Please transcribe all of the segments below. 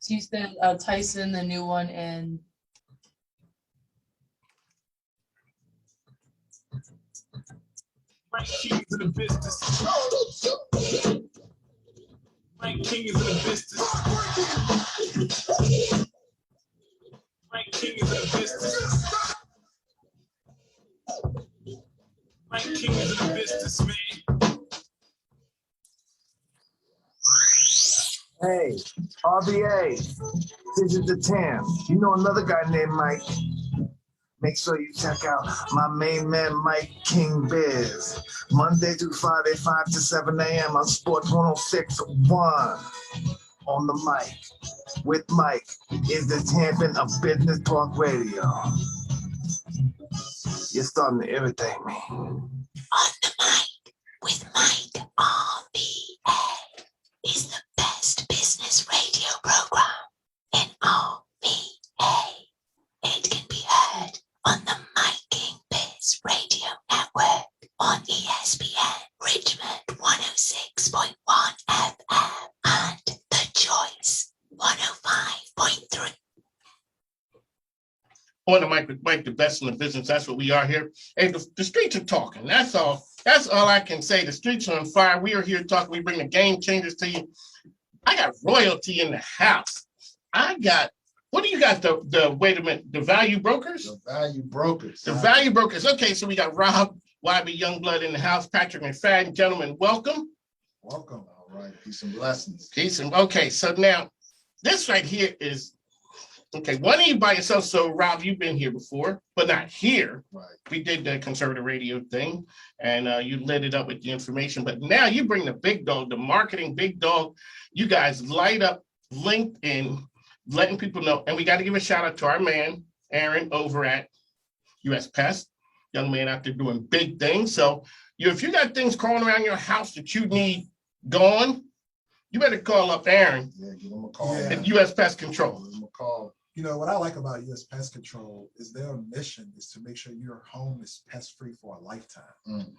She said Tyson, the new one, and Mike King is in the business. Mike King is in the business. Mike King is in the business. Mike King is in the business, man. Hey, RBA, this is the Tam. You know another guy named Mike? Make sure you check out my main man, Mike King Biz. Monday through Friday, 5 to 7 a.m. on Sports 106.1. On the mic, with Mike, is the Tampin of Business Talk Radio. You're starting to irritate me. On the mic with Mike RBA is the best business radio program in RBA. It can be heard on the Mike King Biz Radio Network on ESPN Richmond 106.1 FM and The Choice 105.3. On the mic with Mike, the best in the business. That's what we are here. Hey, the streets are talking. That's all. That's all I can say. The streets are on fire. We are here talking. We bring the game changers to you. I got royalty in the house. What do you got? Wait a minute. The value brokers? The value brokers. The value brokers. Okay, so we got Rob YB Youngblood in the house. Patrick McFadden. Gentlemen, welcome. Welcome. All right. Peace and blessings. Okay, so now this right here is okay. One of you by yourself. So Rob, you've been here before, but not here. Right. We did the conservative radio thing, and you lit it up with the information. But now you bring the big dog, the marketing big dog. You guys light up LinkedIn, letting people know. And we got to give a shout out to our man Aaron over at US Pest. Young man out there doing big things. So if you got things crawling around your house that you need gone, you better call up Aaron. Yeah, give him a call. At US Pest Control. Give him a call. You know, what I like about US Pest Control is their mission is to make sure your home is pest-free for a lifetime. Mm.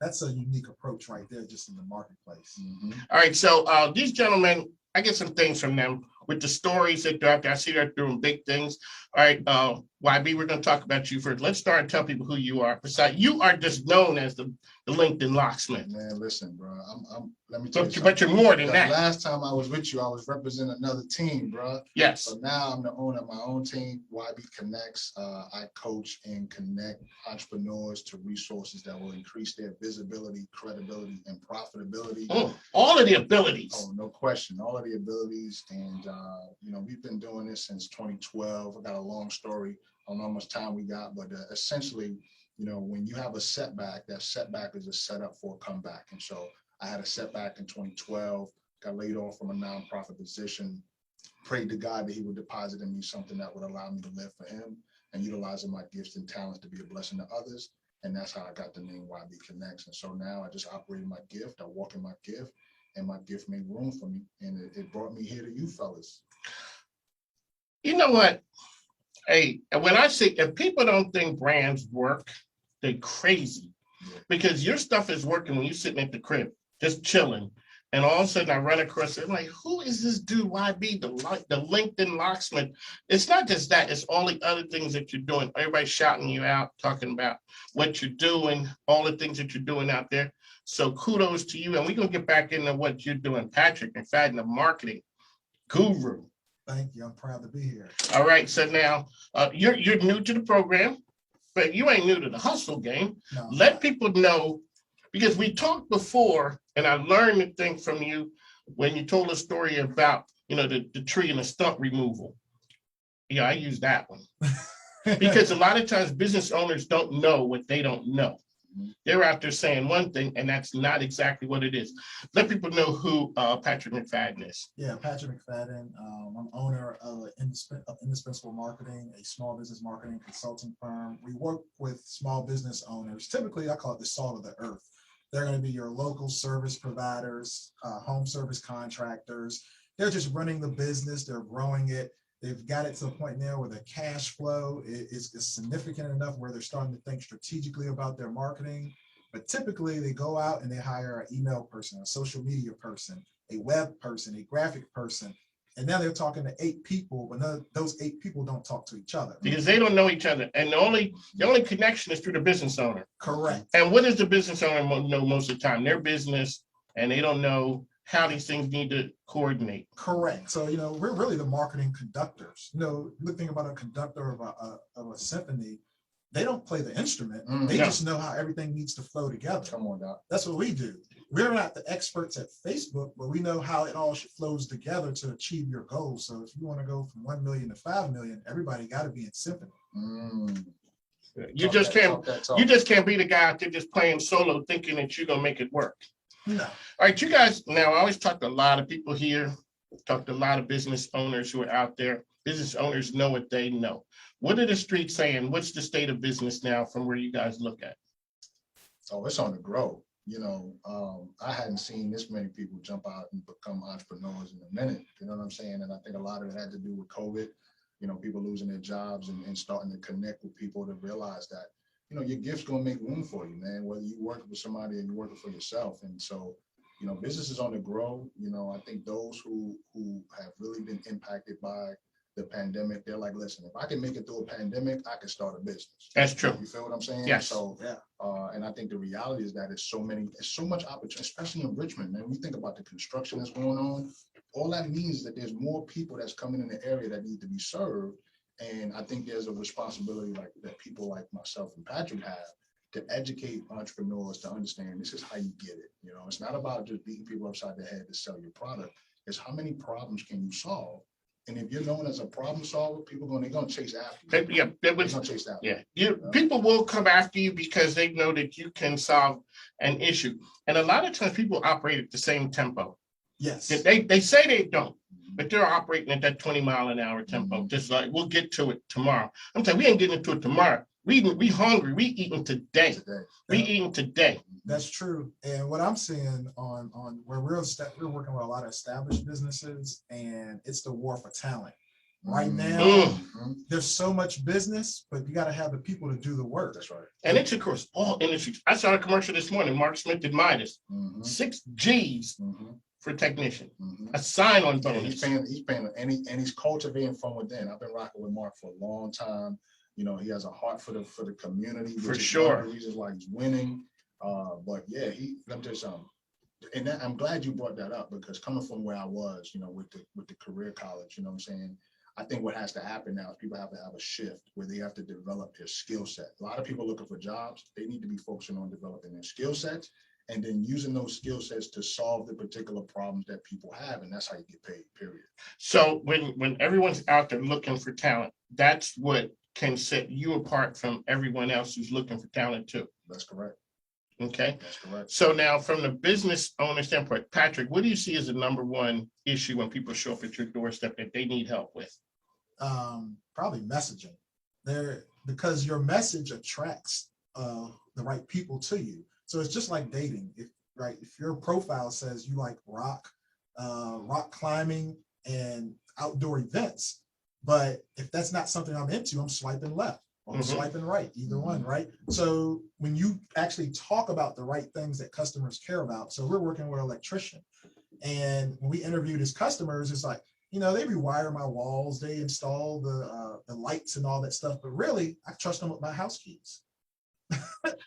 That's a unique approach right there, just in the marketplace. Mm-hmm. All right, so these gentlemen, I get some things from them with the stories that they're out there. I see they're doing big things. All right, YB, we're going to talk about you first. Let's start and tell people who you are. Besides, you are just known as the LinkedIn locksmith. Man, listen, bro. Let me tell you But you're more than that. Last time I was with you, I was representing another team, bro. Yes. So now I'm the owner of my own team, YB Connects. I coach and connect entrepreneurs to resources that will increase their visibility, credibility, and profitability. All of the abilities. Oh, no question. All of the abilities. And, we've been doing this since 2012. I got a long story. I don't know how much time we got, but essentially, when you have a setback, that setback is a setup for a comeback. And so I had a setback in 2012, got laid off from a nonprofit position, prayed to God that he would deposit in me something that would allow me to live for him and utilizing my gifts and talents to be a blessing to others. And that's how I got the name YB Connects. And so now I just operate in my gift. I walk in my gift, and my gift made room for me. And it brought me here to you fellas. You know what? Hey, when I say, if people don't think brands work, they're crazy. Because your stuff is working when you're sitting at the crib, just chilling. And all of a sudden I run across it. I'm like, who is this dude, YB, the LinkedIn locksmith? It's not just that, it's all the other things that you're doing. Everybody's shouting you out, talking about what you're doing, all the things that you're doing out there. So kudos to you. And we're going to get back into what you're doing, Patrick McFadden, the marketing guru. Thank you. I'm proud to be here. All right. So now you're new to the program, but you ain't new to the hustle game. No. Let people know, because we talked before, and I learned a thing from you when you told a story about, the tree and the stump removal. Yeah, I use that one. Because a lot of times business owners don't know what they don't know. They're out there saying one thing, and that's not exactly what it is. Let people know who Patrick McFadden is. Yeah, Patrick McFadden. I'm owner of Indispensable Marketing, a small business marketing consulting firm. We work with small business owners. Typically, I call it the salt of the earth. They're going to be your local service providers, home service contractors. They're just running the business. They're growing it. They've got it to a point now where the cash flow is significant enough where they're starting to think strategically about their marketing. But typically they go out and they hire an email person, a social media person, a web person, a graphic person, And now they're talking to 8 people, but those 8 people don't talk to each other. Because they don't know each other. And the only connection is through the business owner. Correct. And what does the business owner know most of the time? Their business, and they don't know how these things need to coordinate. Correct. So, we're really the marketing conductors. Think about a conductor of a symphony. They don't play the instrument. They Yeah. just know how everything needs to flow together. Come on, Doc. That's what we do. We're not the experts at Facebook, but we know how it all flows together to achieve your goals. So if you want to go from 1 million to 5 million, everybody got to be in symphony. You just can't be the guy out there just playing solo thinking that you're gonna make it work. No. All right, you guys, now I always talk to a lot of people here, talk to a lot of business owners who are out there. Business owners know what they know. What are the streets saying? What's the state of business now from where you guys look at? Oh, it's on the grow. I hadn't seen this many people jump out and become entrepreneurs in a minute. You know what I'm saying? And I think a lot of it had to do with COVID, people losing their jobs and starting to connect with people to realize that, your gift's gonna make room for you, man, whether you work with somebody or you're working for yourself. And so, business is on the grow. I think those who have really been impacted by the pandemic, they're like, listen, if I can make it through a pandemic, I can start a business. That's true. You feel what I'm saying? Yes. So, and I think the reality is that it's so much opportunity, especially in Richmond, man. When you think about the construction that's going on, all that means is that there's more people that's coming in the area that need to be served. And I think there's a responsibility that people like myself and Patrick have to educate entrepreneurs to understand this is how you get it. It's not about just beating people upside the head to sell your product. It's how many problems can you solve? And if you're known as a problem solver, they're gonna chase after you. Yeah, They're gonna chase after you. Yeah, people will come after you because they know that you can solve an issue. And a lot of times people operate at the same tempo. Yes. They say they don't, but they're operating at that 20-mile-an-hour tempo, just like we'll get to it tomorrow. I'm saying we ain't getting into it tomorrow. We hungry. We eating today. We eating today. That's true. And what I'm seeing on where we're working with a lot of established businesses, and it's the war for talent. Right now, there's so much business, but you got to have the people to do the work. That's right. And it's across all industries. I saw a commercial this morning. Mark Smith did Midas. 6 G's for technician. A sign-on bonus. He's paying, and he's cultivating from within. I've been rocking with Mark for a long time. He has a heart for the community. For which is sure. one of the reasons why he's winning. But yeah, let me tell you something. And I'm glad you brought that up, because coming from where I was, with the career college, you know what I'm saying? I think what has to happen now is people have to have a shift where they have to develop their skill set. A lot of people looking for jobs, they need to be focusing on developing their skill sets and then using those skill sets to solve the particular problems that people have. And that's how you get paid, period. So when everyone's out there looking for talent, that's what can set you apart from everyone else who's looking for talent too. That's correct. Okay. That's correct. So now from the business owner standpoint, Patrick, what do you see as the number one issue when people show up at your doorstep that they need help with? Probably messaging because your message attracts the right people to you. So it's just like dating. If your profile says you like rock climbing and outdoor events, but if that's not something I'm into, I'm swiping left or I'm swiping right, either one, right? So when you actually talk about the right things that customers care about, so we're working with an electrician, and when we interviewed his customers, it's like, they rewire my walls, they install the lights and all that stuff, but really, I trust them with my house keys.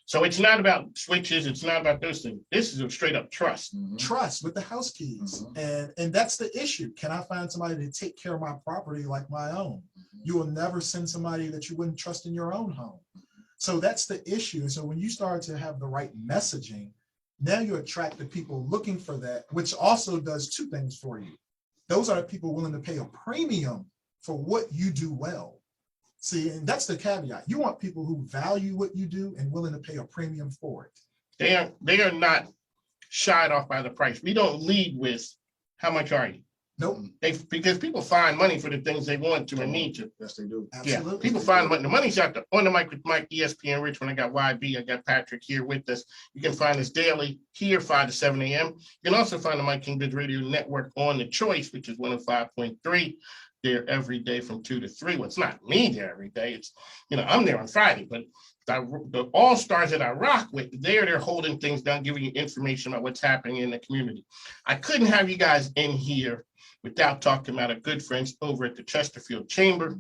So it's not about switches, it's not about those things. This is a straight up trust. Trust with the house keys. And that's the issue. Can I find somebody to take care of my property like my own? You will never send somebody that you wouldn't trust in your own home. So that's the issue. So when you start to have the right messaging, now you attract the people looking for that, which also does 2 things for you. Those are the people willing to pay a premium for what you do well. See, and that's the caveat. You want people who value what you do and willing to pay a premium for it. They are not shied off by the price. We don't lead with how much are you? Nope. Because people find money for the things they want to and need to. Yes, they do. Absolutely. Yeah, people find money. The money's out there. On the mic with Mike, ESPN Richmond. I got YB. I got Patrick here with us. You can find us daily here, 5 to 7 a.m. You can also find the Mike King Biz Radio Network on The Choice, which is 105.3. There every day from 2 to 3. Well, it's not me there every day. It's, I'm there on Friday, but the all-stars that I rock with, they're holding things down, giving you information about what's happening in the community. I couldn't have you guys in here without talking about our good friends over at the Chesterfield Chamber.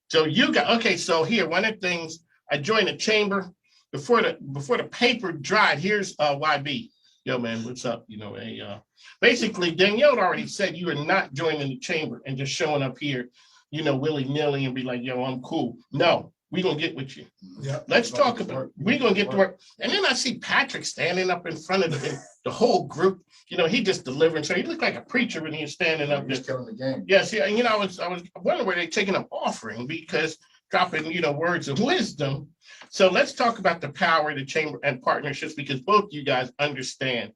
So you got, okay, so here, one of the things, I joined the chamber before the paper dried. Here's YB. Yo, man, what's up? You know, basically Danielle already said you are not joining the chamber and just showing up here, you know, willy-nilly and be like, yo, I'm cool. No, we're gonna get with you. Yep. Let's talk about, we're gonna get to work. And then I see Patrick standing up in front of the whole group. You know, he just delivering. So he looked like a preacher when he was standing up there. He's killing the game. Yes, yeah. And you know, I was wondering where they taking an offering because dropping, you know, words of wisdom. So let's talk about the power of the chamber and partnerships, because both you guys understand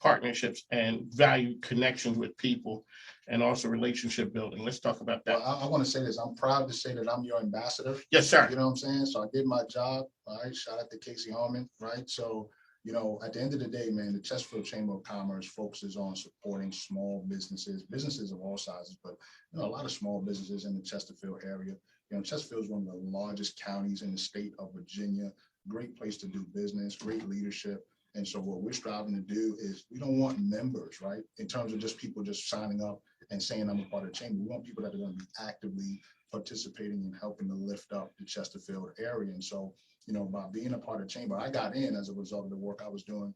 partnerships and value connections with people and also relationship building. Let's talk about that. Well, I want to say this. I'm proud to say that I'm your ambassador. Yes, sir. You know what I'm saying? So I did my job. All right. Shout out to Casey Harmon. Right. So, you know, at the end of the day, man, the Chesterfield Chamber of Commerce focuses on supporting small businesses of all sizes, but, you know, a lot of small businesses in the Chesterfield area. You know, Chesterfield is one of the largest counties in the state of Virginia. Great place to do business, great leadership. And so what we're striving to do is we don't want members, right? In terms of just people just signing up and saying I'm a part of the chamber. We want people that are going to be actively participating and helping to lift up the Chesterfield area. And so, you know, by being a part of the chamber, I got in as a result of the work I was doing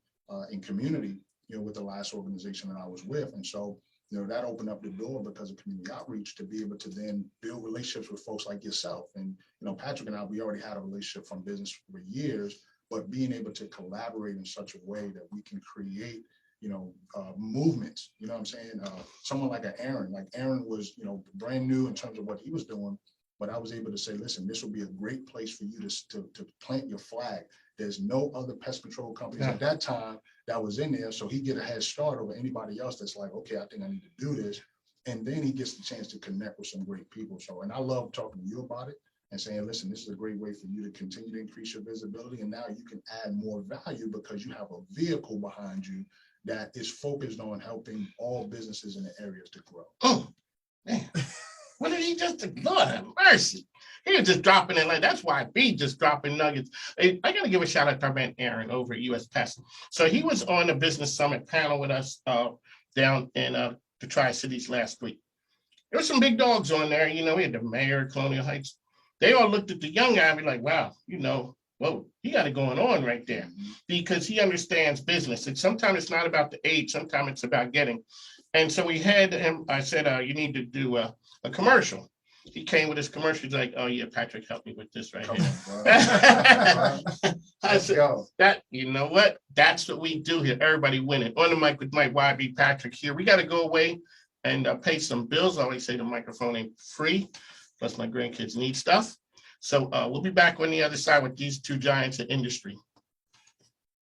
in community, you know, with the last organization that I was with. And so, you know, that opened up the door because of community outreach to be able to then build relationships with folks like yourself. And, you know, Patrick and I, we already had a relationship from business for years, but being able to collaborate in such a way that we can create, you know, movements, you know what I'm saying? Someone like Aaron was, you know, brand new in terms of what he was doing, but I was able to say, listen, this will be a great place for you to plant your flag. There's no other pest control companies at that time that was in there. So he get a head start over anybody else that's like, okay, I think I need to do this. And then he gets the chance to connect with some great people. So, and I love talking to you about it and saying, listen, this is a great way for you to continue to increase your visibility. And now you can add more value because you have a vehicle behind you that is focused on helping all businesses in the areas to grow. Oh, man. What did he just, Lord have mercy. He was just dropping it like, that's why B just dropping nuggets. I got to give a shout out to our man Aaron over at US Pest. So he was on the Business Summit panel with us down in the Tri-Cities last week. There were some big dogs on there. You know, we had the mayor of Colonial Heights. They all looked at the young guy and be like, wow, you know, whoa, he got it going on right there because he understands business. And sometimes it's not about the age. Sometimes it's about getting. And so we had him, I said, you need to do a commercial. He came with his commercial. He's like, oh yeah, Patrick, help me with this right here. I said, that, you know what? That's what we do here. Everybody winning. On the mic with Mike YB Patrick here. We got to go away and pay some bills. I always say the microphone ain't free. Plus my grandkids need stuff. So we'll be back on the other side with these two giants of industry.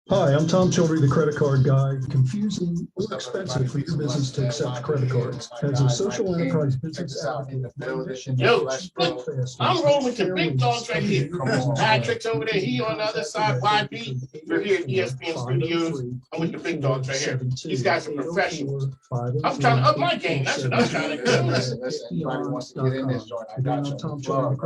Hi, I'm Tom Childry, the credit card guy. Confusing or expensive for your business to accept credit cards. As a social enterprise business advocate, Yo, look, I'm rolling with the big dogs right here. Patrick's over there. He on the other side. YB, we're here at ESPN Studios. I'm with the big dogs right here. These guys are professionals. I'm trying to up my game. That's what I'm trying to do. Listen, anybody wants to get in this joint, I got you. Talk, bro.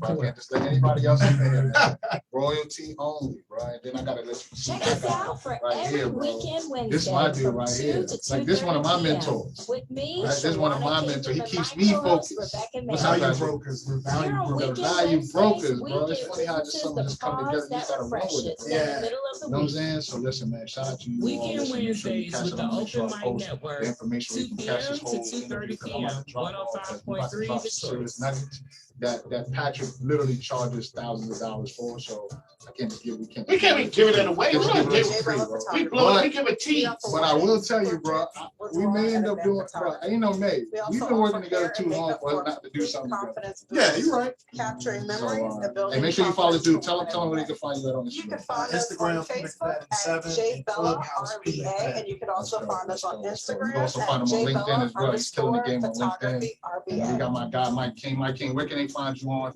I can't just let anybody else in there. Royalty only, right? Then I gotta let you see Check that us guy out for right every here, bro. weekend Wednesday. This is my dude from right 2 here. to Like this one of my 2:30 p.m. mentors. With me, Right, this is one of my Shawana mentors. He Kingdom keeps and me my co-host, focused. Rebecca What's May. up, Value Patrick? brokers, we're Here value on brokers. The weekend value Wednesdays, brokers, we bro. It's give funny how just businesses some of the this come together. pause You that just gotta roll with it. refreshes in Bro. the middle of the You know what I'm week. saying? So listen, man, shout out to you all. Weekend Listen, make sure you Wednesdays catch with it the on. Make sure Open I Mic post the Network, information where 2 you can catch p.m. this to whole 2:30 interview. 'Cause I'm about to p.m. drop off. 105.3 Drop The some serious Choice. nuggets that Patrick literally charges thousands of dollars for. So I can't just give. We can't be giving it away. We We can't don't give give it for free, bro. We blow it. We give a T. But I will tell you, bro, we may end up doing, bro, ain't no May. We've been working together too long for us not to do something together. Yeah, you're right. Capturing So, memories and building. hey, make sure you follow confidence dude. in Tell one them where they another. can find you at on You can Instagram. find us on Instagram, Facebook at 7 J and Bella Clubhouse, RBA, and you can also Let's go, find us on let's go. You Instagram can also find at him on J LinkedIn Bella as well. He's killing the game on LinkedIn. _photography And we RBA. got my guy, Mike King. Mike King, where can they they find you on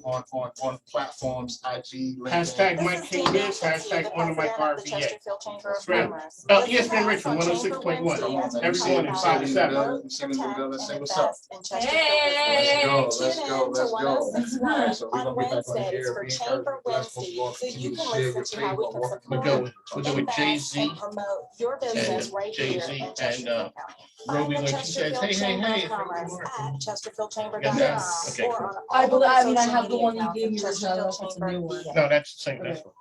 platforms, IG, LinkedIn. Hashtag Mike King Biz, hashtag one of my RVA. Chesterfield Chamber of Right. Commerce. ESPN Richmond, 106.1. Every morning, 5 to 7. Say what's up. Hey! Let's go. So we're On gonna be back on Wednesdays here. for We Chamber encourage you guys to Wednesday, go so you continue to can share your listen to how we favorite can work. We're support, going with Jay-Z and promote your business right here Jay-Z in and Chesterfield County. Roby Find the when she says, Chesterfield hey, Chamber hey, of Commerce at chesterfieldchamber.com Yes. Okay, or cool. on I all believe, of I the mean, I social have the media one you accounts gave of me, which I don't know if it's a new one. Chesterfield Chamber. No, that's the same, that's one.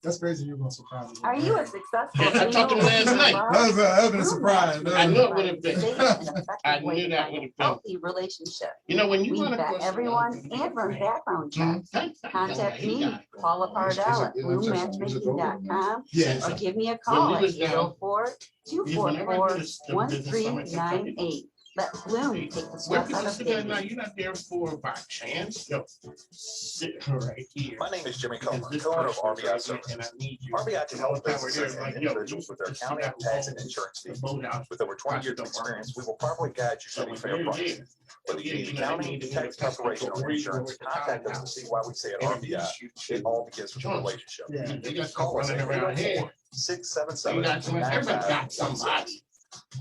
That's crazy. You're gonna surprise me. Are you a successful? Yeah, I talked to him last night. That'd been a surprise. I knew it would have been. Safe and effective I way knew to that find would a have been. healthy relationship. You know, when you We run vet across everyone and run background checks. Contact me, Paula Pardell at BlueMatchmaking.com Yeah. or give me a When call we at was down- 804-244-1398. Let Bloom take the Where stress could out you of sit there now? business. You're not there for by chance. Yo, sit right here. My name is Jimmy Because Comer, this co-owner of person RBI is right here, and I Services. need you. RBI can help All the time we're businesses there, and like, yo, individuals with their just accounting, sit down tax, the and insurance the needs. boathouse. With over 20 years of experience, we will properly guide you to the fair price. Whether you need accounting, tax preparation, or insurance, contact us to see why we say at RBI, it all begins with a relationship. You got stuff Call us running at around here. 804-677-9517. You got somebody, everybody got somebody.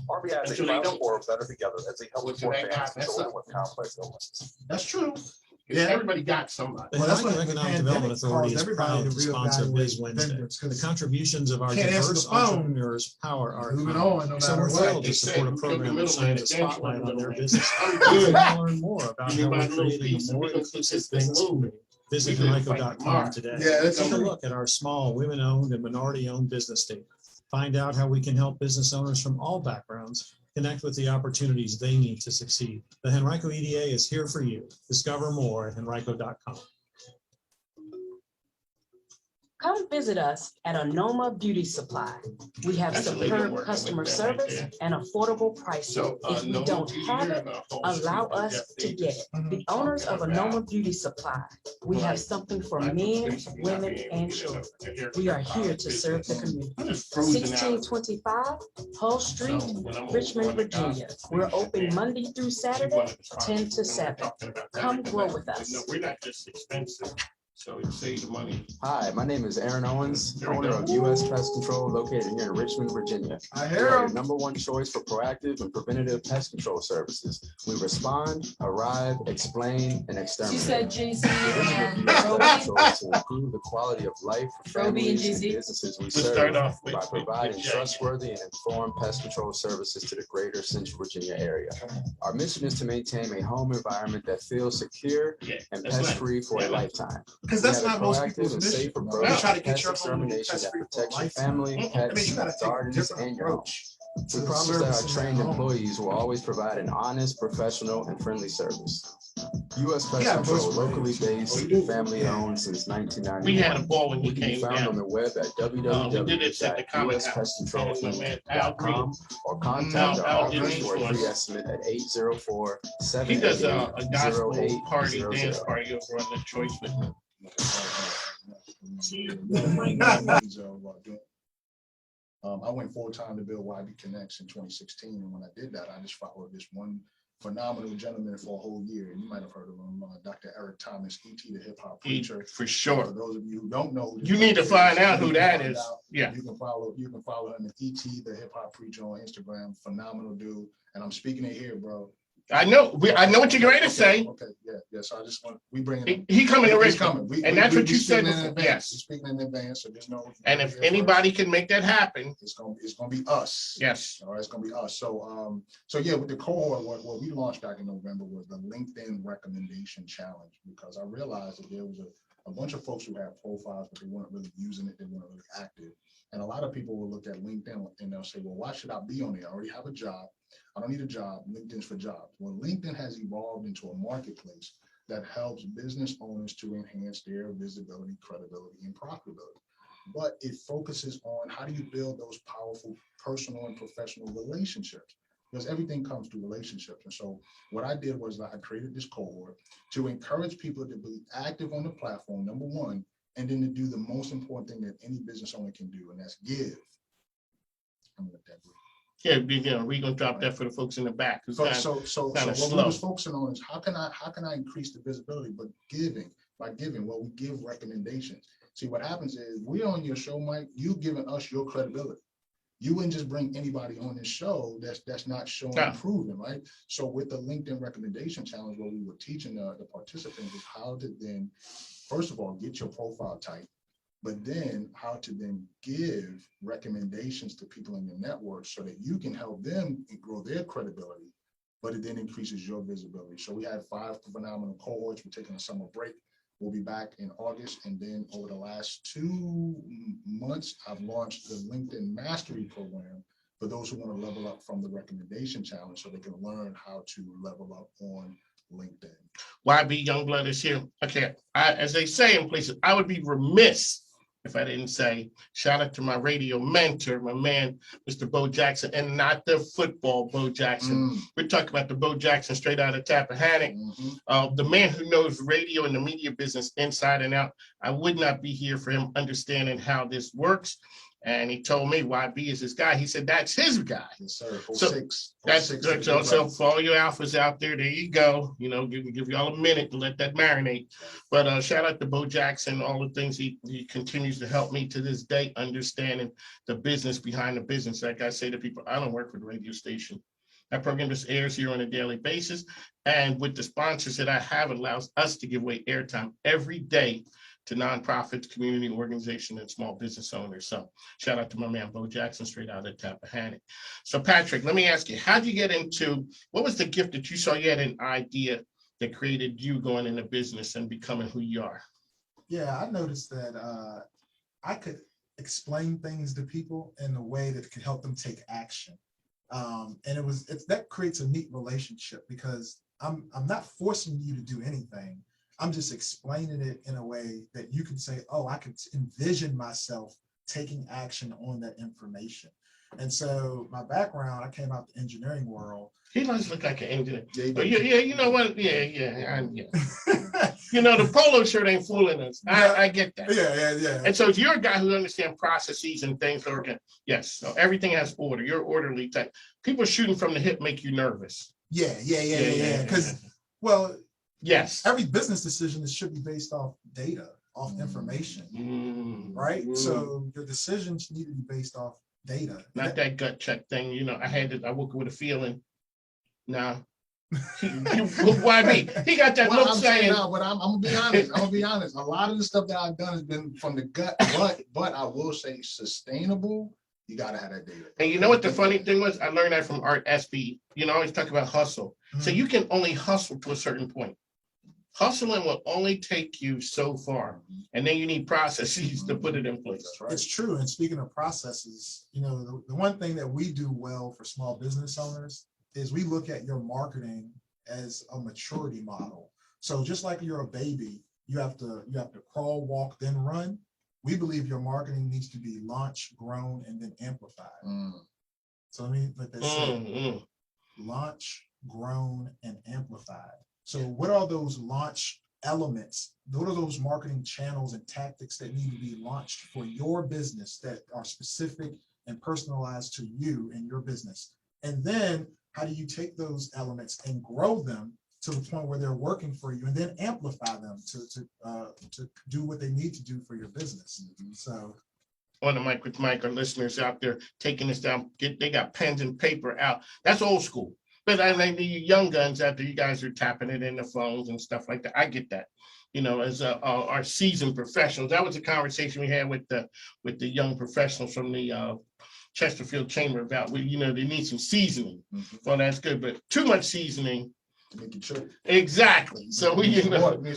RBI is a Until they proud don't. supporter of Better Together as they help Until support they got families and messed children up. with complex illnesses. That's true. Yeah. Everybody got somebody. The Well, that's Henrico what the Economic Development pandemic Authority caused is everybody proud to to sponsor reevaluate Biz Wednesday. vendors, 'cause The contributions of our can't answer diverse the phone. entrepreneurs power our moving economy. on no So matter we're what. thrilled to They support said, a we killed the program that middleman, shines a the dance spotlight on their middleman. business. I'm If you good. want to learn more about You how buy we're a little creating piece a and more we gonna keep inclusive this thing business moving. community, visit We gonna fight Henrico.com tomorrow. today. Yeah, that's Take a true. look at our small, women-owned and minority-owned business statement. Find out how we can help business owners from all backgrounds connect with the opportunities they need to succeed. The Henrico EDA is here for you. Discover more at henrico.com. Come visit us at Anoma Beauty Supply. We have That's a lady superb working customer with them right service there. and affordable pricing. So, If we no don't TV have here it, in the whole allow street of us Jeff to get Davis. it. The owners of Talking Anoma about Beauty Supply, we have Right. something for Black men, folks basically not women, being able and to get children. a haircut We are out here of to serve the business. community. Just frozen out. 1625 Hull Street, So, when I'm Richmond, over the Virginia. gospel, We're she open said, Monday through she Saturday, wanted to 10 to talk 7. about that. Come grow with No, us. we're not just expensive, so you save the money. Hi, my name is Aaron Owens, There we owner go. of US Pest Control located here in Richmond, Virginia. I We hear are your him. number one choice for proactive and preventative pest control services. We respond, arrive, explain, and She exterminate. said Jay-Z The vision of and US Pest Roby. Control is to improve the quality of life for Roby and families and Jay-Z. businesses we Let's start serve off by with providing Jay. trustworthy and informed pest control services to the greater Central Virginia area. Our mission is to maintain a home environment that feels secure Yeah, and that's nice. pest-free for Yeah. a lifetime. Because We that's have a not most proactive people's and mission. safe They approach try to to get pest your home extermination that pest-free for protects your lifetime. family, I mean, pets, you gotta take a gardens, different and your home. approach. We to promise that our servicing trained that home. employees will always provide an honest, professional, and friendly service. U.S. Pest Yeah, Control, Bush locally Ranch. based, Oh, you do? family-owned since We had a 1991. ball when We you can be came found on the down. web at We did it at the Common House. And my man Al Green. www.usPestControl.com or contact Al our did office these for a for free us. estimate at He does a gospel 800-478-0800. party, dance party over on the Choice with him. I went full time to build YB Connects in 2016, and when I did that, I just followed this one phenomenal gentleman for a whole year. You might have heard of him, Dr. Eric Thomas, E.T. the hip hop preacher. For sure. For those of you who don't know, who this You need to is, find out you who can that find is. out. Yeah. You can follow him at E.T. the hip hop preacher on Instagram. Phenomenal dude, and I'm speaking it here, bro. I know. I know what you're going to say. Okay, yeah. So I just want we bring it. He coming to He's Richmond. coming. And that's what you said speaking in before. advance. Yes. We're speaking in advance, so there's no. And if anybody can make that happen, it's gonna be us. yes. All right, it's gonna be us. So yeah, with the cohort, what we launched back in November was the LinkedIn Recommendation Challenge, because I realized that there was a bunch of folks who had profiles, but they weren't really using it. They weren't really active. And a lot of people will look at LinkedIn and they'll say, well, why should I be on there? I already have a job. I don't need a job. LinkedIn's for jobs. Well, LinkedIn has evolved into a marketplace that helps business owners to enhance their visibility, credibility, and profitability. But it focuses on how do you build those powerful personal and professional relationships, because everything comes through relationships. And so what I did was I created this cohort to encourage people to be active on the platform, number one, and then to do the most important thing that any business owner can do, and that's give. I'm gonna let that breathe. Yeah, we're gonna drop that for the folks in the back. who's kinda- So kinda what we slow. was focusing on is how can I increase the visibility, but by giving, well, we give recommendations. See, what happens is we're on your show, Mike, you giving us your credibility. You wouldn't just bring anybody on this show that's not showing No. and proving, right? So with the LinkedIn recommendation challenge, what we were teaching the participants is how to then, first of all, get your profile tight, but then how to then give recommendations to people in your network so that you can help them grow their credibility, but it then increases your visibility. So we had 5 phenomenal cohorts. We're taking a summer break. We'll be back in August. And then over the last 2 months, I've launched the LinkedIn Mastery Program for those who want to level up from the recommendation challenge so they can learn how to level up on LinkedIn. YB Youngblood is here. Okay, as they say in places, I would be remiss if I didn't say shout out to my radio mentor, my man, Mr. Bo Jackson, and not the football Bo Jackson. We're talking about the Bo Jackson straight out of Tappahannock, the man who knows radio and the media business inside and out. I would not be here for him understanding how this works. And he told me YB is this guy. He said that's his guy. Yes, sir. So 06, that's 06 good. So for all your alphas out there, there you go. Give y'all a minute to let that marinate. But shout out to Bo Jackson, all the things he continues to help me to this day, understanding the business behind the business. Like I say to people, I don't work for the radio station. That program just airs here on a daily basis. And with the sponsors that I have, it allows us to give away airtime every day to nonprofits, community organizations, and small business owners. So shout out to my man, Bo Jackson, straight out of Tappahannock. So Patrick, let me ask you, how'd you get into, what was the gift that you saw you had an idea that created you going into business and becoming who you are? Yeah, I noticed that I could explain things to people in a way that could help them take action. And that creates a neat relationship because I'm not forcing you to do anything. I'm just explaining it in a way that you can say, oh, I can envision myself taking action on that information. And so my background, I came out the engineering world. He does look like an engineer. Yeah, you know what? Yeah. The polo shirt ain't fooling us. I get that. Yeah. And so you're a guy who understands processes and things. Yes, so everything has order. You're orderly type. People shooting from the hip make you nervous. Yeah. Because, well, yes, every business decision should be based off data, off information, right? So your decisions need to be based off data. Not that gut check thing. I woke up with a feeling. Nah. Why me? He got that look saying. No, but I'm gonna be honest. A lot of the stuff that I've done has been from the gut, but I will say sustainable. You gotta have that data. And you know what the funny thing was? I learned that from Art SB. I always talk about hustle. So you can only hustle to a certain point. Hustling will only take you so far, and then you need processes to put it in place. Right. It's true. And speaking of processes, the one thing that we do well for small business owners is we look at your marketing as a maturity model. So just like you're a baby, you have to crawl, walk, then run. We believe your marketing needs to be launched, grown, and then amplified. So let me let that say. Launch, grown, and amplified. So what are those launch elements? What are those marketing channels and tactics that need to be launched for your business that are specific and personalized to you and your business? And then how do you take those elements and grow them to the point where they're working for you and then amplify them to do what they need to do for your business? So on the mic with Mike, our listeners out there taking this down, they got pens and paper out. That's old school. But I think the young guns out there, you guys are tapping it in the phones and stuff like that. I get that. As our seasoned professionals, that was a conversation we had with the young professionals from the Chesterfield Chamber about, they need some seasoning. Well, that's good, but too much seasoning. Make it true. Exactly. So we need some water. We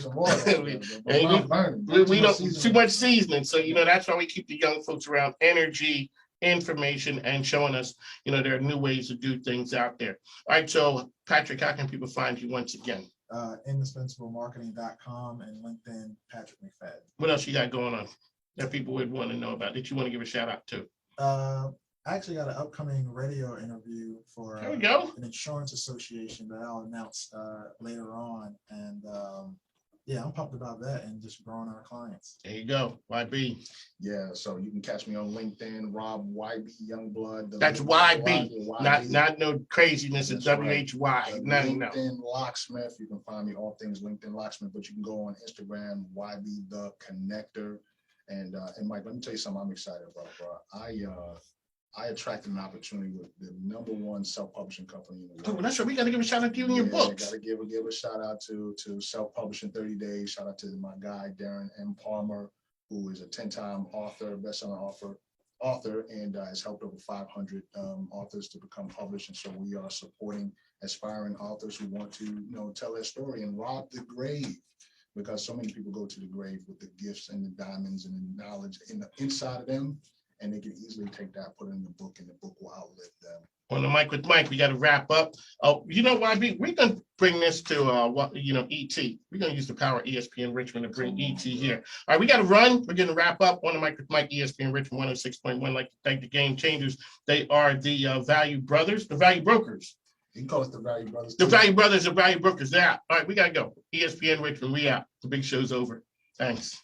don't too much seasoning. So that's why we keep the young folks around energy, information, and showing us, there are new ways to do things out there. All right, so Patrick, how can people find you once again? indispensablemarketing.com and LinkedIn, Patrick McFadden. What else you got going on that people would want to know about that you want to give a shout out to? I actually got an upcoming radio interview for there we go. an insurance association that I'll announce later on. And Yeah, I'm pumped about that and just growing our clients. There you go, YB. Yeah, so you can catch me on LinkedIn, Rob YB Youngblood. That's YB, not no craziness. It's That's right. WHY. No. LinkedIn Locksmith. You can find me all things LinkedIn Locksmith, but you can go on Instagram, YB the Connector. And Mike, let me tell you something I'm excited about, bro. I attracted an opportunity with the #1 self-publishing company in the world. Oh, that's right. We got to give a shout out to you and your books. Got to give a shout out to Self-Publishing 30 Days. Shout out to my guy, Darren M. Palmer, who is a 10-time author, best-selling author, and has helped over 500 authors to become published. And so we are supporting aspiring authors who want to, tell their story and rob the grave, because so many people go to the grave with the gifts and the diamonds and the knowledge inside of them. And they can easily take that, put it in the book, and the book will outlive them. On the mic with Mike, we got to wrap up. Oh, YB, we're going to bring this to, ET. We're going to use the power of ESPN Richmond to bring ET here. All right, we got to run. We're going to wrap up. On the mic with Mike, ESPN Richmond 106.1. I'd like to thank the Game Changers. They are the Value Brothers, the Value Brokers. You can call us the Value Brothers. The Value Brothers, the Value Brokers. They're out. All right, we got to go. ESPN Richmond, we out. The big show's over. Thanks.